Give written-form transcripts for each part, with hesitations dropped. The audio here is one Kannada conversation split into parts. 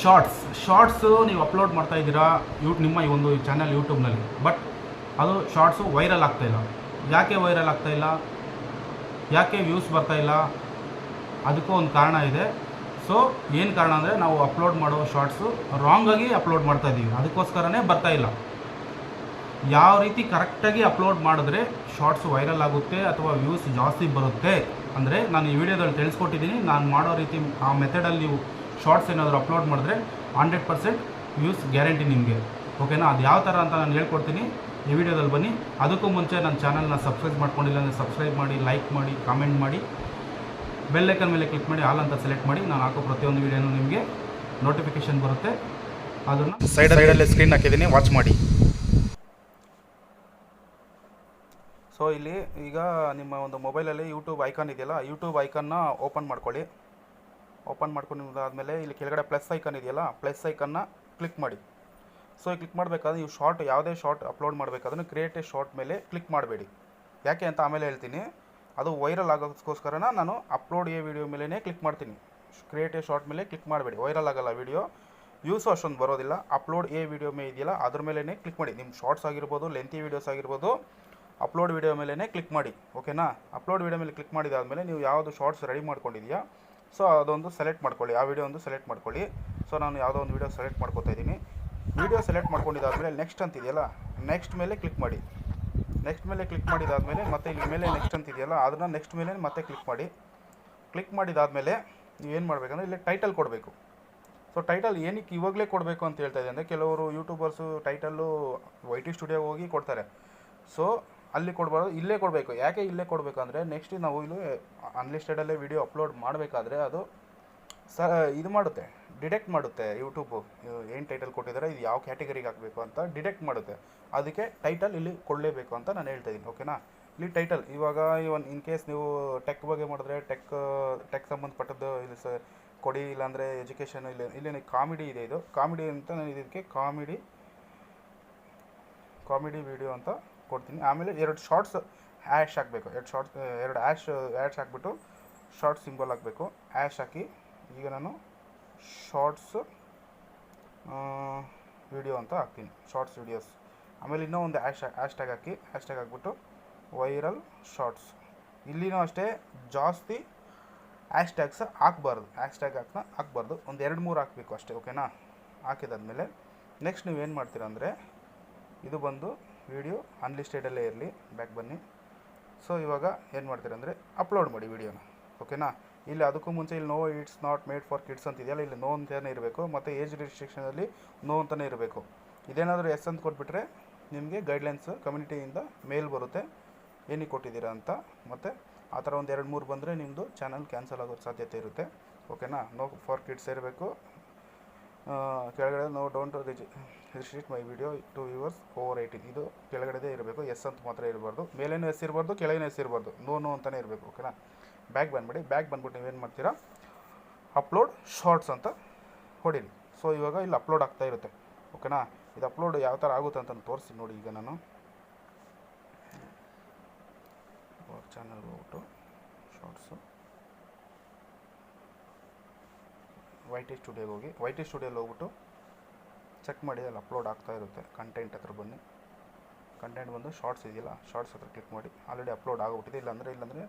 ಶಾರ್ಟ್ಸು ನೀವು ಅಪ್ಲೋಡ್ ಮಾಡ್ತಾ ಇದ್ದೀರಾ ನಿಮ್ಮ ಈ ಒಂದು ಚಾನಲ್ ಯೂಟ್ಯೂಬ್ನಲ್ಲಿ, ಬಟ್ ಅದು ಶಾರ್ಟ್ಸು ವೈರಲ್ ಆಗ್ತಾಯಿಲ್ಲ. ಯಾಕೆ ವೈರಲ್ ಆಗ್ತಾಯಿಲ್ಲ, ಯಾಕೆ ವ್ಯೂಸ್ ಬರ್ತಾಯಿಲ್ಲ? ಅದಕ್ಕೂ ಒಂದು ಕಾರಣ ಇದೆ. ಸೊ ಏನು ಕಾರಣ ಅಂದರೆ ನಾವು ಅಪ್ಲೋಡ್ ಮಾಡೋ ಶಾರ್ಟ್ಸು ರಾಂಗಾಗಿ ಅಪ್ಲೋಡ್ ಮಾಡ್ತಾಯಿದ್ದೀವಿ, ಅದಕ್ಕೋಸ್ಕರನೇ ಬರ್ತಾಯಿಲ್ಲ. ಯಾವ ರೀತಿ ಕರೆಕ್ಟಾಗಿ ಅಪ್ಲೋಡ್ ಮಾಡಿದ್ರೆ ಶಾರ್ಟ್ಸ್ ವೈರಲ್ ಆಗುತ್ತೆ ಅಥವಾ ವ್ಯೂಸ್ ಜಾಸ್ತಿ ಬರುತ್ತೆ ಅಂದರೆ ನಾನು ಈ ವಿಡಿಯೋದಲ್ಲಿ ತಿಳಿಸ್ಕೊಟ್ಟಿದ್ದೀನಿ. ನಾನು ಮಾಡೋ ರೀತಿ ಆ ಮೆಥಡಲ್ಲಿ ನೀವು ಶಾರ್ಟ್ಸ್ ಏನಾದರೂ ಅಪ್ಲೋಡ್ ಮಾಡಿದ್ರೆ 100% ವ್ಯೂಸ್ ಗ್ಯಾರಂಟಿ ನಿಮಗೆ. ಓಕೆನಾ? ಅದು ಯಾವ ಥರ ಅಂತ ನಾನು ಹೇಳ್ಕೊಡ್ತೀನಿ, ಈ ವಿಡಿಯೋದಲ್ಲಿ ಬನ್ನಿ. ಅದಕ್ಕೂ ಮುಂಚೆ ನನ್ನ ಚಾನಲ್ನ ಸಬ್ಸ್ಕ್ರೈಬ್ ಮಾಡ್ಕೊಂಡಿಲ್ಲ ಅಂದರೆ ಸಬ್ಸ್ಕ್ರೈಬ್ ಮಾಡಿ, ಲೈಕ್ ಮಾಡಿ, ಕಾಮೆಂಟ್ ಮಾಡಿ, ಬೆಲ್ ಐಕನ್ ಮೇಲೆ ಕ್ಲಿಕ್ ಮಾಡಿ, ಆಲ್ ಅಂತ ಸೆಲೆಕ್ಟ್ ಮಾಡಿ. ನಾನು ಹಾಕೋ ಪ್ರತಿಯೊಂದು ವಿಡಿಯೋನೂ ನಿಮಗೆ ನೋಟಿಫಿಕೇಷನ್ ಬರುತ್ತೆ. ಅದನ್ನು ಸೈಡಲ್ಲೇ ಸ್ಕ್ರೀನ್ ಹಾಕಿದ್ದೀನಿ, ವಾಚ್ ಮಾಡಿ. ಸೊ ಇಲ್ಲಿ ಈಗ ನಿಮ್ಮ ಒಂದು ಮೊಬೈಲಲ್ಲಿ ಯೂಟ್ಯೂಬ್ ಐಕಾನ್ ಇದೆಯಲ್ಲ, ಯೂಟ್ಯೂಬ್ ಐಕನ್ನ ಓಪನ್ ಮಾಡ್ಕೊಳ್ಳಿ. ಓಪನ್ ಮಾಡ್ಕೊಂಡಿದ್ದಾದಮೇಲೆ ಇಲ್ಲಿ ಕೆಳಗಡೆ ಪ್ಲಸ್ ಐಕಾನ್ ಇದೆಯಲ್ಲ, ಪ್ಲಸ್ ಐಕನ್ನ ಕ್ಲಿಕ್ ಮಾಡಿ. ಸೊ ಕ್ಲಿಕ್ ಮಾಡಬೇಕಾದ್ರೆ ನೀವು ಯಾವುದೇ ಶಾರ್ಟ್ ಅಪ್ಲೋಡ್ ಮಾಡಬೇಕಾದ್ರೂ ಕ್ರಿಯೇಟ್ ಎ ಶಾರ್ಟ್ ಮೇಲೆ ಕ್ಲಿಕ್ ಮಾಡಬೇಡಿ. ಯಾಕೆ ಅಂತ ಆಮೇಲೆ ಹೇಳ್ತೀನಿ. ಅದು ವೈರಲ್ ಆಗೋದಕ್ಕೋಸ್ಕರ ನಾನು ಅಪ್ಲೋಡ್ ಎ ವಿಡಿಯೋ ಮೇಲೇ ಕ್ಲಿಕ್ ಮಾಡ್ತೀನಿ. ಕ್ರಿಯೇಟ್ ಎ ಶಾರ್ಟ್ ಮೇಲೆ ಕ್ಲಿಕ್ ಮಾಡಬೇಡಿ, ವೈರಲ್ ಆಗೋಲ್ಲ ವಿಡಿಯೋ, ವ್ಯೂಸು ಅಷ್ಟೊಂದು ಬರೋದಿಲ್ಲ. ಅಪ್ಲೋಡ್ ಎ ವಿಡಿಯೋ ಇದೆಯಲ್ಲ ಅದ್ರ ಮೇಲೇ ಕ್ಲಿಕ್ ಮಾಡಿ. ನಿಮ್ಮ ಶಾರ್ಟ್ಸ್ ಆಗಿರ್ಬೋದು, ಲೆಂತಿ ವೀಡಿಯೋಸ್ ಆಗಿರ್ಬೋದು, ಅಪ್ಲೋಡ್ ವಿಡಿಯೋ ಮೇಲೇ ಕ್ಲಿಕ್ ಮಾಡಿ. ಓಕೆನಾ? ಅಪ್ಲೋಡ್ ವಿಡಿಯೋ ಮೇಲೆ ಕ್ಲಿಕ್ ಮಾಡಿದಾದಮೇಲೆ ನೀವು ಯಾವುದು ಶಾರ್ಟ್ಸ್ ರೆಡಿ ಮಾಡ್ಕೊಂಡಿದೆಯಾ ಸೊ ಅದೊಂದು ಸೆಲೆಕ್ಟ್ ಮಾಡ್ಕೊಳ್ಳಿ, ಆ ವಿಡಿಯೋ ಒಂದು ಸೆಲೆಕ್ಟ್ ಮಾಡ್ಕೊಳ್ಳಿ. ಸೊ ನಾನು ಯಾವುದೋ ಒಂದು ವಿಡಿಯೋ ಸೆಲೆಕ್ಟ್ ಮಾಡ್ಕೊತಾ ಇದ್ದೀನಿ. ವಿಡಿಯೋ ಸೆಲೆಕ್ಟ್ ಮಾಡ್ಕೊಂಡಿದ್ದಾದಮೇಲೆ ನೆಕ್ಸ್ಟ್ ಅಂತಿದೆಯಲ್ಲ, ನೆಕ್ಸ್ಟ್ ಮೇಲೆ ಕ್ಲಿಕ್ ಮಾಡಿ. ನೆಕ್ಸ್ಟ್ ಮೇಲೆ ಕ್ಲಿಕ್ ಮಾಡಿದಾದಮೇಲೆ ಮತ್ತೆ ಇಲ್ಲಿ ಮೇಲೆ ನೆಕ್ಸ್ಟ್ ಅಂತಿದೆಯಲ್ಲ ಅದನ್ನು ನೆಕ್ಸ್ಟ್ ಮೇಲೆ ಮತ್ತೆ ಕ್ಲಿಕ್ ಮಾಡಿ. ಕ್ಲಿಕ್ ಮಾಡಿದಾದಮೇಲೆ ನೀವೇನು ಮಾಡಬೇಕಂದ್ರೆ ಇಲ್ಲಿ ಟೈಟಲ್ ಕೊಡಬೇಕು. ಸೊ ಟೈಟಲ್ ಏನಕ್ಕೆ ಇವಾಗಲೇ ಕೊಡಬೇಕು ಅಂತ ಹೇಳ್ತಾ ಇದೆ ಅಂದರೆ ಕೆಲವರು ಯೂಟ್ಯೂಬರ್ಸು ಟೈಟಲ್ಲು YT ಸ್ಟುಡಿಯೋಗೆ ಹೋಗಿ ಕೊಡ್ತಾರೆ. ಸೊ ಅಲ್ಲಿ ಕೊಡಬಾರ್ದು, ಇಲ್ಲೇ ಕೊಡಬೇಕು. ಯಾಕೆ ಇಲ್ಲೇ ಕೊಡಬೇಕಂದ್ರೆ ನೆಕ್ಸ್ಟ್ ನಾವು ಇಲ್ಲಿ ಅನ್ಲಿಸ್ಟೆಡಲ್ಲೇ ವಿಡಿಯೋ ಅಪ್ಲೋಡ್ ಮಾಡಬೇಕಾದ್ರೆ ಅದು ಇದು ಮಾಡುತ್ತೆ, ಡಿಟೆಕ್ಟ್ ಮಾಡುತ್ತೆ. ಯೂಟ್ಯೂಬು ಏನು ಟೈಟಲ್ ಕೊಟ್ಟಿದ್ದಾರೆ, ಇದು ಯಾವ ಕ್ಯಾಟಗರಿಗೆ ಹಾಕಬೇಕು ಅಂತ ಡಿಟೆಕ್ಟ್ ಮಾಡುತ್ತೆ. ಅದಕ್ಕೆ ಟೈಟಲ್ ಇಲ್ಲಿ ಕೊಡಲೇಬೇಕು ಅಂತ ನಾನು ಹೇಳ್ತಾ ಇದ್ದೀನಿ. ಓಕೆನಾ? ಇಲ್ಲಿ ಟೈಟಲ್ ಇವಾಗ ಇನ್ ಕೇಸ್ ನೀವು ಟೆಕ್ ಬಗ್ಗೆ ಮಾಡಿದ್ರೆ ಟೆಕ್ ಸಂಬಂಧಪಟ್ಟದ್ದು ಇಲ್ಲಿ ಕೊಡಿ, ಇಲ್ಲಾಂದರೆ ಎಜುಕೇಷನ್, ಇಲ್ಲಿ ಕಾಮಿಡಿ ಇದೆ. ಇದು ಕಾಮಿಡಿ ಅಂತ ನಾನು ಇದಕ್ಕೆ ಕಾಮಿಡಿ ವಿಡಿಯೋ ಅಂತ ಕೊಡ್ತೀನಿ. ಆಮೇಲೆ 2 ಶಾರ್ಟ್ಸ್ ಆ್ಯಶ್ ಹಾಕಬೇಕು. 2 ಆ್ಯಶ್ ಹಾಕ್ಬಿಟ್ಟು ಶಾರ್ಟ್ ಸಿಂಬಲ್ ಹಾಕಬೇಕು. ಆ್ಯಶ್ ಹಾಕಿ ಈಗ ನಾನು ಶಾರ್ಟ್ಸ್ ವಿಡಿಯೋ ಅಂತ ಹಾಕ್ತೀನಿ, ಶಾರ್ಟ್ಸ್ ವಿಡಿಯೋಸ್. ಆಮೇಲೆ ಇನ್ನೂ ಒಂದು ಹ್ಯಾಶ್ಟ್ಯಾಗ್ ಹಾಕ್ಬಿಟ್ಟು ವೈರಲ್ ಶಾರ್ಟ್ಸ್. ಇಲ್ಲಿನೂ ಅಷ್ಟೇ ಜಾಸ್ತಿ ಹ್ಯಾಶ್ಟ್ಯಾಗ್ಸ್ ಹಾಕ್ಬಾರ್ದು, ಒಂದು 2-3 ಹಾಕಬೇಕು ಅಷ್ಟೇ. ಓಕೆನಾ? ಹಾಕಿದಾದ್ಮೇಲೆ ನೆಕ್ಸ್ಟ್ ನೀವೇನು ಮಾಡ್ತೀರಾ ಅಂದರೆ ಇದು ಬಂದು ವಿಡಿಯೋ ಅನ್ಲಿಸ್ಟೆಡಲ್ಲೇ ಇರಲಿ, ಬ್ಯಾಕ್ ಬನ್ನಿ. ಸೊ ಇವಾಗ ಏನು ಮಾಡ್ತೀರಾ ಅಂದರೆ ಅಪ್ಲೋಡ್ ಮಾಡಿ ವಿಡಿಯೋನ. ಓಕೆನಾ? ಇಲ್ಲಿ ಅದಕ್ಕೂ ಮುಂಚೆ ಇಲ್ಲಿ no it's not made for kids ಅಂತಿದೆಯಲ್ಲ, ಇಲ್ಲಿ ನೋ ಅಂತಲೇ ಇರಬೇಕು, ಮತ್ತು ಏಜ್ ರಿಸ್ಟ್ರಿಕ್ಷನಲ್ಲಿ ನೋ ಅಂತಲೇ ಇರಬೇಕು. ಇದೇನಾದರೂ ಎಸ್ ಅಂತ ಕೊಟ್ಬಿಟ್ರೆ ನಿಮಗೆ ಗೈಡ್ಲೈನ್ಸ್ ಕಮ್ಯುನಿಟಿಯಿಂದ ಮೇಲ್ ಬರುತ್ತೆ ಏನಕ್ಕೆ ಕೊಟ್ಟಿದ್ದೀರಾ ಅಂತ. ಮತ್ತು ಆ ಥರ ಒಂದು 2-3 ಬಂದರೆ ನಿಮ್ಮದು ಚಾನಲ್ ಕ್ಯಾನ್ಸಲ್ ಆಗೋದು ಸಾಧ್ಯತೆ ಇರುತ್ತೆ. ಓಕೆನಾ? ನೋ ಫಾರ್ ಕಿಡ್ಸ್ ಇರಬೇಕು. ಕೆಳಗಡೆ no don't restrict my video to viewers over 18, ಇದು ಕೆಳಗಡೆ ಇರಬೇಕು. ಎಸ್ ಅಂತ ಮಾತ್ರ ಇರಬಾರ್ದು, ಮೇಲೇನೂ ಎಸ್ ಇರಬಾರ್ದು, ಕೆಳಗೇನೂ ಎಸ್ ಇರಬಾರ್ದು, ನೋ ಅಂತಲೇ ಇರಬೇಕು. ಓಕೆನಾ? ಬ್ಯಾಕ್ ಬಂದುಬಿಡಿ. ಬ್ಯಾಕ್ ಬಂದ್ಬಿಟ್ಟು ನೀವೇನು ಮಾಡ್ತೀರಾ, ಅಪ್ಲೋಡ್ ಶಾರ್ಟ್ಸ್ ಅಂತ ಹೊಡೀರಿ. ಸೊ ಇವಾಗ ಇಲ್ಲಿ ಅಪ್ಲೋಡ್ ಆಗ್ತಾ ಇರುತ್ತೆ. ಓಕೆನಾ? ಇದು ಅಪ್ಲೋಡ್ ಯಾವ ಥರ ಆಗುತ್ತೆ ಅಂತ ತೋರಿಸ್ತೀನಿ ನೋಡಿ. ಈಗ ನಾನು ಚಾನಲ್ ಹೋಗ್ಬಿಟ್ಟು ಶಾರ್ಟ್ಸು YT ಸ್ಟುಡಿಯೋಗೆ ಹೋಗಿ, YT ಸ್ಟುಡಿಯೋಲ್ಲಿ ಹೋಗ್ಬಿಟ್ಟು ಚೆಕ್ ಮಾಡಿ, ಅಲ್ಲಿ ಅಪ್ಲೋಡ್ ಆಗ್ತಾ ಇರುತ್ತೆ. ಕಂಟೆಂಟ್ ಹತ್ರ ಬನ್ನಿ, ಕಂಟೆಂಟ್ ಬಂದು ಶಾರ್ಟ್ಸ್ ಇದೆಯಲ್ಲ, ಶಾರ್ಟ್ಸ್ ಹತ್ರ ಕ್ಲಿಕ್ ಮಾಡಿ. ಆಲ್ರೆಡಿ ಅಪ್ಲೋಡ್ ಆಗಿಬಿಟ್ಟಿದೆ. ಇಲ್ಲಾಂದರೆ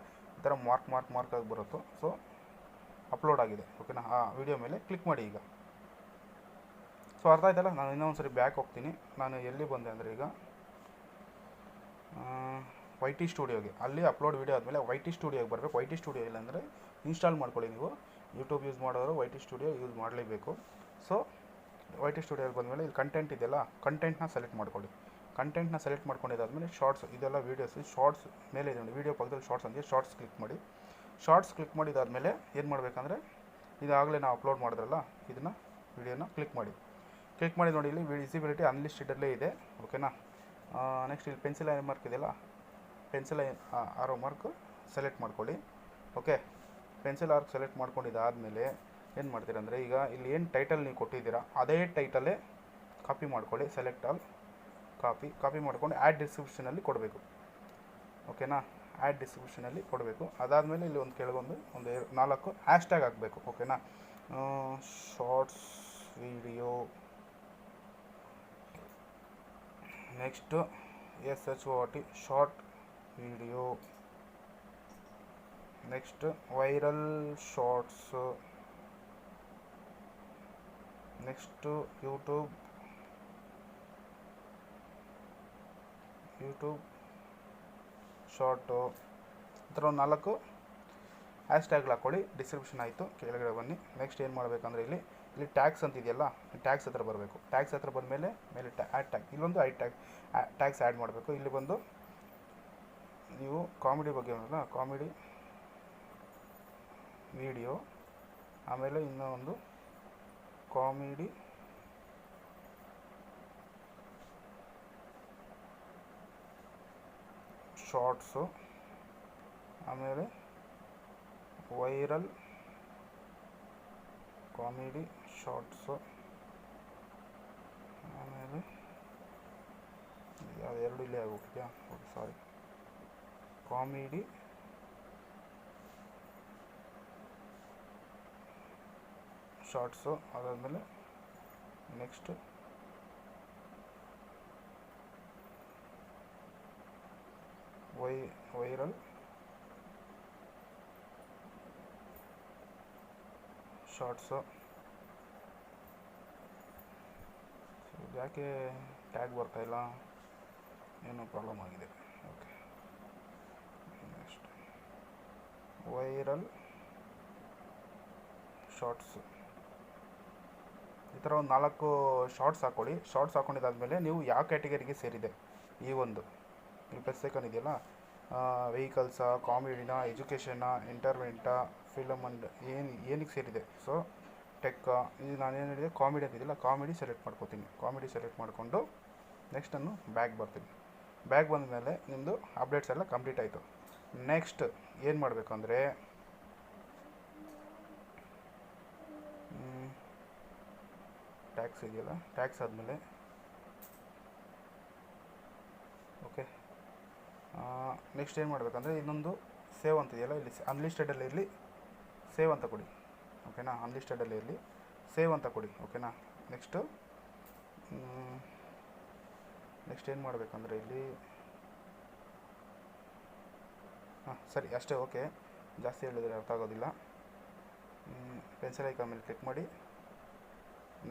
ಈ ಥರ ಮಾರ್ಕ್ ಆಗಿ ಬರುತ್ತೋ. ಸೊ ಅಪ್ಲೋಡ್ ಆಗಿದೆ. ಓಕೆನಾ? ಆ ವಿಡಿಯೋ ಮೇಲೆ ಕ್ಲಿಕ್ ಮಾಡಿ. ಈಗ ಸೊ ಅರ್ಥ ಆಯ್ತಲ್ಲ? ನಾನು ಇನ್ನೊಂದು ಸರಿ ಬ್ಯಾಕ್ ಹೋಗ್ತೀನಿ. ನಾನು ಎಲ್ಲಿ ಬಂದೆ ಅಂದರೆ ಈಗ YT ಸ್ಟುಡಿಯೋಗೆ, ಅಲ್ಲಿ ಅಪ್ಲೋಡ್ ವಿಡಿಯೋ ಆದಮೇಲೆ YT ಸ್ಟುಡಿಯೋಗೆ ಬರಬೇಕು. YT ಸ್ಟುಡಿಯೋ ಇಲ್ಲಾಂದರೆ ಇನ್ಸ್ಟಾಲ್ ಮಾಡ್ಕೊಳ್ಳಿ. ನೀವು ಯೂಟ್ಯೂಬ್ ಯೂಸ್ ಮಾಡೋರು YT ಸ್ಟುಡಿಯೋ ಯೂಸ್ ಮಾಡಲೇಬೇಕು. ಸೊ YT ಸ್ಟುಡಿಯೋಗೆ ಬಂದಮೇಲೆ ಇಲ್ಲಿ ಕಂಟೆಂಟ್ ಇದೆಯಲ್ಲ, ಕಂಟೆಂಟ್ನ ಸೆಲೆಕ್ಟ್ ಮಾಡ್ಕೊಳ್ಳಿ. ಕಂಟೆಂಟ್ನ ಸೆಲೆಕ್ಟ್ ಮಾಡ್ಕೊಂಡಿದ್ದಾದಮೇಲೆ ಶಾರ್ಟ್ಸ್, ಇದೆಲ್ಲ ವೀಡಿಯೋಸ್, ಶಾರ್ಟ್ಸ್ ಮೇಲೆ ಇದೆ ನೋಡಿ, ವೀಡಿಯೋ ಪಕ್ಕದಲ್ಲಿ ಶಾರ್ಟ್ಸ್ ಅಂತೀವಿ. ಶಾರ್ಟ್ಸ್ ಕ್ಲಿಕ್ ಮಾಡಿ. ಶಾರ್ಟ್ಸ್ ಕ್ಲಿಕ್ ಮಾಡಿದಾದಮೇಲೆ ಏನು ಮಾಡಬೇಕಂದ್ರೆ ಇದಾಗಲೇ ನಾವು ಅಪ್ಲೋಡ್ ಮಾಡಿದ್ರಲ್ಲ ಇದನ್ನು ವಿಡಿಯೋನ ಕ್ಲಿಕ್ ಮಾಡಿ. ಕ್ಲಿಕ್ ಮಾಡಿ ನೋಡಿ, ಇಲ್ಲಿ ವಿಸಿಬಿಲಿಟಿ ಅನ್ಲಿಸ್ಟೆಡಲ್ಲೇ ಇದೆ. ಓಕೆನಾ? ನೆಕ್ಸ್ಟ್ ಇಲ್ಲಿ ಪೆನ್ಸಿಲ್ ಮಾರ್ಕ್ ಇದೆಯಲ್ಲ, ಪೆನ್ಸಿಲ್ ಆರೋ ಮಾರ್ಕ್ ಸೆಲೆಕ್ಟ್ ಮಾಡ್ಕೊಳ್ಳಿ. ಓಕೆ? ಪೆನ್ಸಿಲ್ ಆರ್ಕ್ ಸೆಲೆಕ್ಟ್ ಮಾಡ್ಕೊಂಡಿದ್ದಾದಮೇಲೆ ಏನು ಮಾಡ್ತೀರಂದರೆ ಈಗ ಇಲ್ಲಿ ಏನು ಟೈಟಲ್ ನೀವು ಕೊಟ್ಟಿದ್ದೀರಾ ಅದೇ ಟೈಟಲ್ಲೇ ಕಾಪಿ ಮಾಡ್ಕೊಳ್ಳಿ. ಸೆಲೆಕ್ಟ್ ಆಲ್, ಕಾಪಿ ಮಾಡ್ಕೊಂಡು ಆ್ಯಡ್ ಡಿಸ್ಕ್ರಿಪ್ಷನಲ್ಲಿ ಕೊಡಬೇಕು. ಓಕೆನಾ? ಆ್ಯಡ್ ಡಿಸ್ಕ್ರಿಪ್ಷನಲ್ಲಿ ಕೊಡಬೇಕು. ಅದಾದಮೇಲೆ ಇಲ್ಲಿ ಒಂದು ಕೆಳಗೊಂದು 4 ಹ್ಯಾಶ್ಟ್ಯಾಗ್ ಹಾಕಬೇಕು. ಓಕೆನಾ? Shorts next SHORT short video. Next viral shorts. Next YouTube short. ಈ ಥರ ಒಂದು 4 ಹ್ಯಾಶ್ಟ್ಯಾಗ್ಗಳು ಹಾಕ್ಕೊಳ್ಳಿ. ಡಿಸ್ಕ್ರಿಪ್ಷನ್ ಆಯಿತು, ಕೆಳಗಡೆ ಬನ್ನಿ. ನೆಕ್ಸ್ಟ್ ಏನು ಮಾಡಬೇಕಂದ್ರೆ ಇಲ್ಲಿ ಟ್ಯಾಗ್ಸ್ ಅಂತ ಇದೆಯಲ್ಲ, ಟ್ಯಾಗ್ಸ್ ಹತ್ರ ಬರಬೇಕು. ಟ್ಯಾಗ್ಸ್ ಹತ್ರ ಬಂದಮೇಲೆ ಮೇಲೆ ಆ್ಯಡ್ ಟ್ಯಾಗ್, ಇಲ್ಲೊಂದು ಟ್ಯಾಗ್ಸ್ ಆ್ಯಡ್ ಮಾಡಬೇಕು. ಇಲ್ಲಿ ಬಂದು ನೀವು ಕಾಮಿಡಿ ಬಗ್ಗೆ ಅಲ್ಲ, ಕಾಮಿಡಿ ವಿಡಿಯೋ, ಆಮೇಲೆ ಇನ್ನೂ ಒಂದು ಕಾಮಿಡಿ ಶಾರ್ಟ್ಸು, ಆಮೇಲೆ ವೈರಲ್ ಕಾಮಿಡಿ ಶಾರ್ಟ್ಸು, ಆಮೇಲೆ ಎರಡು ಇಲ್ಲೇ ಆಗೋಗ್ತಿದೆಯಾ, ಸಾರಿ, ಕಾಮಿಡಿ ಶಾರ್ಟ್ಸು. ಅದಾದಮೇಲೆ ನೆಕ್ಸ್ಟ್ ವೈರಲ್ ಶಾರ್ಟ್ಸು. ಯಾಕೆ ಟ್ಯಾಗ್ ಬರ್ತಾಯಿಲ್ಲ, ಏನೋ ಪ್ರಾಬ್ಲಮ್ ಆಗಿದೆ. Okay, next viral shorts. ಈ ಥರ ಒಂದು 4 ಶಾರ್ಟ್ಸ್ ಹಾಕ್ಕೊಳ್ಳಿ. ಶಾರ್ಟ್ಸ್ ಹಾಕ್ಕೊಂಡಿದ್ದಾದಮೇಲೆ ನೀವು ಯಾವ ಕ್ಯಾಟಗರಿಗೆ ಸೇರಿದೆ, ಈ ಒಂದು ಇಲ್ಲಿ ಪ್ಲಸ್ ಐಕಾನ್ ಇದೆಯಲ್ಲ, ವೆಹಿಕಲ್ಸಾ, ಕಾಮಿಡಿನಾ, ಎಜುಕೇಷನಾ, ಎಂಟರ್ಟೈನ್ಮೆಂಟಾ, ಫಿಲಮ್ ಅಂಡ್ ಏನಕ್ಕೆ ಸೇರಿದೆ. ಸೊ ಟೆಕ್ಕಾ, ಇದು ನಾನೇನು ಹೇಳಿದೆ ಕಾಮಿಡಿ ಅಂತಿದ್ದಿಲ್ಲ, ಕಾಮಿಡಿ ಸೆಲೆಕ್ಟ್ ಮಾಡ್ಕೋತೀನಿ. ಕಾಮಿಡಿ ಸೆಲೆಕ್ಟ್ ಮಾಡಿಕೊಂಡು ನೆಕ್ಸ್ಟ್ ನಾನು ಬ್ಯಾಗ್ ಬರ್ತೀನಿ. ಬ್ಯಾಗ್ ಬಂದ ಮೇಲೆ ನಿಮ್ಮದು ಅಪ್ಡೇಟ್ಸ್ ಎಲ್ಲ ಕಂಪ್ಲೀಟ್ ಆಯಿತು. ನೆಕ್ಸ್ಟ್ ಏನು ಮಾಡಬೇಕು ಅಂದರೆ ಟ್ಯಾಕ್ಸ್ ಇದೆಯಲ್ಲ, ಟ್ಯಾಕ್ಸ್ ಆದಮೇಲೆ ಓಕೆ, ನೆಕ್ಸ್ಟ್ ಏನು ಮಾಡಬೇಕಂದ್ರೆ ಇನ್ನೊಂದು ಸೇವ್ ಅಂತಿದೆಯಲ್ಲ, ಇಲ್ಲಿ ಅನ್ಲಿಸ್ಟೆಡಲ್ಲಿ ಇರಲಿ, ಸೇವ್ ಅಂತ ಕೊಡಿ. ಓಕೆನಾ, ಅನ್ಲಿಸ್ಟೆಡಲ್ಲಿ ಇರಲಿ, ಸೇವ್ ಅಂತ ಕೊಡಿ. ಓಕೆನಾ. ನೆಕ್ಸ್ಟ್ ಏನು ಮಾಡಬೇಕಂದ್ರೆ ಇಲ್ಲಿ ಸರಿ ಅಷ್ಟೇ. ಓಕೆ, ಜಾಸ್ತಿ ಹೇಳಿದ್ರೆ ಅರ್ಥ ಆಗೋದಿಲ್ಲ. ಪೆನ್ಸಿಲ್ ಐಕಾನ್ ಮೇಲೆ ಕ್ಲಿಕ್ ಮಾಡಿ.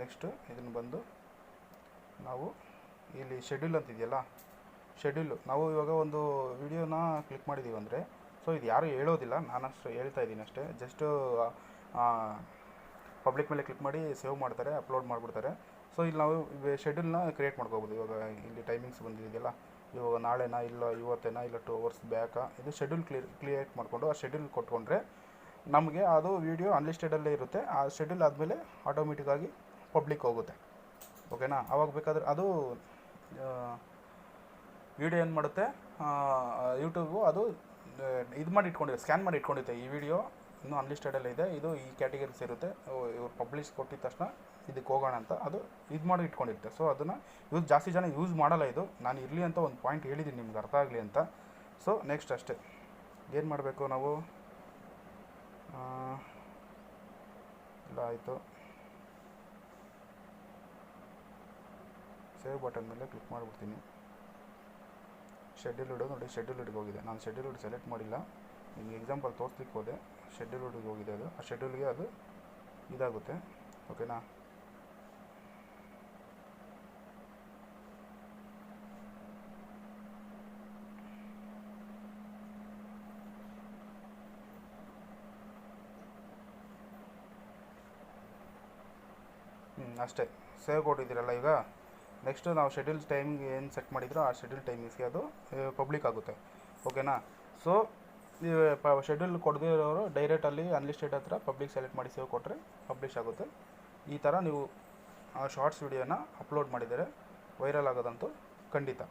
ನೆಕ್ಸ್ಟು ಇದನ್ನು ಬಂದು ನಾವು ಇಲ್ಲಿ ಶೆಡ್ಯೂಲ್ ಅಂತಿದೆಯಲ್ಲ, ಶೆಡ್ಯೂಲು ನಾವು ಇವಾಗ ಒಂದು ವಿಡಿಯೋನ ಕ್ಲಿಕ್ ಮಾಡಿದ್ದೀವಿ ಅಂದರೆ, ಸೊ ಇದು ಯಾರೂ ಹೇಳೋದಿಲ್ಲ, ನಾನಷ್ಟು ಹೇಳ್ತಾ ಇದ್ದೀನಿ ಅಷ್ಟೇ. ಜಸ್ಟು ಪಬ್ಲಿಕ್ ಮೇಲೆ ಕ್ಲಿಕ್ ಮಾಡಿ ಸೇವ್ ಮಾಡ್ತಾರೆ, ಅಪ್ಲೋಡ್ ಮಾಡಿಬಿಡ್ತಾರೆ. ಸೊ ಇಲ್ಲಿ ನಾವು ಶೆಡ್ಯೂಲ್ನ ಕ್ರಿಯೇಟ್ ಮಾಡ್ಕೋಬೋದು. ಇವಾಗ ಇಲ್ಲಿ ಟೈಮಿಂಗ್ಸ್ ಬಂದಿದೆಯಲ್ಲ, ಇವಾಗ ನಾಳೆನಾ ಇಲ್ಲ ಇವತ್ತೇನಾ ಇಲ್ಲ 2 hours ಬ್ಯಾಕಾ, ಇದು ಶೆಡ್ಯೂಲ್ ಕ್ರಿಯೇಟ್ ಮಾಡಿಕೊಂಡು ಆ ಶೆಡ್ಯೂಲ್ ಕೊಟ್ಕೊಂಡ್ರೆ ನಮಗೆ ಅದು ವೀಡಿಯೋ ಅನ್ಲಿಸ್ಟೆಡಲ್ಲೇ ಇರುತ್ತೆ. ಆ ಶೆಡ್ಯೂಲ್ ಆದಮೇಲೆ ಆಟೋಮೆಟಿಕ್ಕಾಗಿ ಪಬ್ಲಿಕ್ ಹೋಗುತ್ತೆ. ಓಕೆನಾ. ಆವಾಗ ಬೇಕಾದರೆ ಅದು ವಿಡಿಯೋ ಏನು ಮಾಡುತ್ತೆ, ಯೂಟ್ಯೂಬು ಅದು ಇದು ಮಾಡಿ ಇಟ್ಕೊಂಡಿರುತ್ತೆ, ಸ್ಕ್ಯಾನ್ ಮಾಡಿ ಇಟ್ಕೊಂಡಿರುತ್ತೆ. ಈ ವಿಡಿಯೋ ಇನ್ನೂ ಅನ್ಲಿಸ್ಟೆಡಲ್ಲೇ ಇದೆ, ಇದು ಈ ಕ್ಯಾಟಗರಿ ಸೇರುತ್ತೆ, ಇವ್ರು ಪಬ್ಲಿಷ್ ಕೊಟ್ಟಿದ ತಕ್ಷಣ ಇದಕ್ಕೆ ಹೋಗೋಣ ಅಂತ ಅದು ಇದು ಮಾಡಿ ಇಟ್ಕೊಂಡಿರುತ್ತೆ. ಸೊ ಅದನ್ನು ಜಾಸ್ತಿ ಜನ ಯೂಸ್ ಮಾಡಲ್ಲ. ಇದು ನಾನು ಇರಲಿ ಅಂತ ಒಂದು ಪಾಯಿಂಟ್ ಹೇಳಿದ್ದೀನಿ ನಿಮ್ಗೆ ಅರ್ಥ ಆಗಲಿ ಅಂತ. ಸೊ ನೆಕ್ಸ್ಟ್ ಅಷ್ಟೇ ಏನು ಮಾಡಬೇಕು ನಾವು, ಇಲ್ಲ ಆಯಿತು, ಸೇವ್ ಬಟನ್ ಮೇಲೆ ಕ್ಲಿಕ್ ಮಾಡಿಬಿಡ್ತೀನಿ. ಶೆಡ್ಯೂಲ್ ನೋಡಿ, ಶೆಡ್ಯೂಲ್ ಹೋಗಿದೆ. ನಾನು ಶೆಡ್ಯೂಲ್ ಸೆಲೆಕ್ಟ್ ಮಾಡಿಲ್ಲ, ನಿಮಗೆ ಎಕ್ಸಾಂಪಲ್ ತೋರಿಸ್ಲಿಕ್ಕೆ ಹೋದೆ. ಶೆಡ್ಯೂಲ್ ಹೋಗಿದೆ, ಅದು ಆ ಶೆಡ್ಯೂಲ್ಗೆ ಅದು ಇದಾಗುತ್ತೆ. ಓಕೆನಾ. ಅಷ್ಟೇ, ಸೇವ್ ಕೊಟ್ಟಿದ್ದೀರಲ್ಲ. ಈಗ ನೆಕ್ಸ್ಟು ನಾವು ಶೆಡ್ಯೂಲ್ ಟೈಮಿಂಗ್ ಏನು ಸೆಟ್ ಮಾಡಿದ್ರೋ ಆ ಶೆಡ್ಯೂಲ್ ಟೈಮಿಂಗ್ಸ್ಗೆ ಅದು ಪಬ್ಲಿಕ್ ಆಗುತ್ತೆ. ಓಕೆನಾ. ಸೊ ಶೆಡ್ಯೂಲ್ ಕೊಡದೇ ಇರೋರು ಡೈರೆಕ್ಟಲ್ಲಿ ಅನ್ಲಿಸ್ಟೆಡ್ ಹತ್ರ ಪಬ್ಲಿಕ್ ಸೆಲೆಕ್ಟ್ ಮಾಡಿ ಸೇವ್ ಕೊಟ್ಟರೆ ಪಬ್ಲಿಷ್ ಆಗುತ್ತೆ. ಈ ಥರ ನೀವು ಆ ಶಾರ್ಟ್ಸ್ ವಿಡಿಯೋನ ಅಪ್ಲೋಡ್ ಮಾಡಿದರೆ ವೈರಲ್ ಆಗೋದಂತೂ ಖಂಡಿತ.